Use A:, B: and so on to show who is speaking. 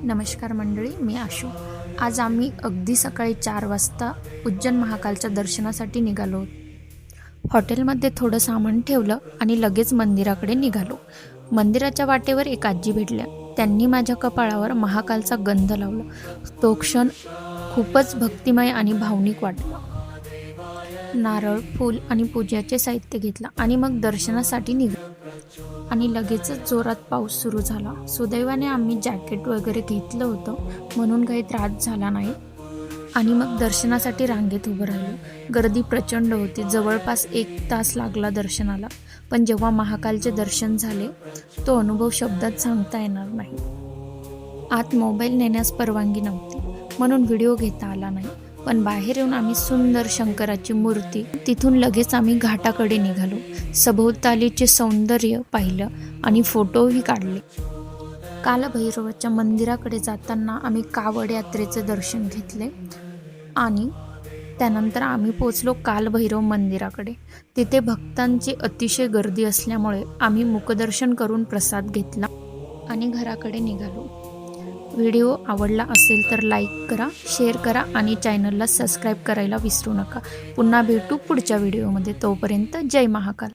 A: नमस्कार मंडळी, मी आशू। आज आम्ही अगदी सकाळी 4 वाजता उज्जैन महाकालच्या दर्शनासाठी निघालो। हॉटेलमध्ये थोडं सामान ठेवलं आणि लगेच मंदिराकडे निघालो। मंदिराच्या वाटेवर एक आजी भेटल्या। त्यांनी माझ्या कपाळावर महाकालचा गंध लावला। तो क्षण खूपच भक्तिमय आणि भावनिक वाटला। नारळ, फूल आणि पूजेचे साहित्य घेतलं आणि मग दर्शनासाठी निघालो। आणि लगेचच जोरात पाऊस सुरू झाला। सुदैवाने आम्ही जॅकेट वगैरे घेतलं होतं, म्हणून काही त्रास झाला नाही। आणि मग दर्शनासाठी रांगेत उभं राहिलो। गर्दी प्रचंड होती, जवळपास 1 तास लागला दर्शनाला। पण जेव्हा महाकालचे दर्शन झाले, तो अनुभव शब्दात सांगता येणार नाही। आत मोबाईल नेण्यास परवानगी नव्हती, म्हणून व्हिडिओ घेता आला नाही। पण बाहेर येऊन आम्ही सुंदर शंकराची मूर्ती, तिथून लगेच आम्ही घाटाकडे निघालो। सभोवतालीचे सौंदर्य पाहिलं आणि फोटोही काढले। कालभैरवाच्या मंदिराकडे जाताना आम्ही कावड यात्रेचे दर्शन घेतले आणि त्यानंतर आम्ही पोचलो कालभैरव मंदिराकडे। तिथे भक्तांची अतिशय गर्दी असल्यामुळे आम्ही मुखदर्शन करून प्रसाद घेतला आणि घराकडे निघालो। व्हिडिओ आवडला असेल तर लाईक करा, शेअर करा आणि चॅनलला सबस्क्राईब करायला विसरू नका। पुन्हा भेटू पुढच्या व्हिडिओमध्ये। तोपर्यंत जय महाकाल।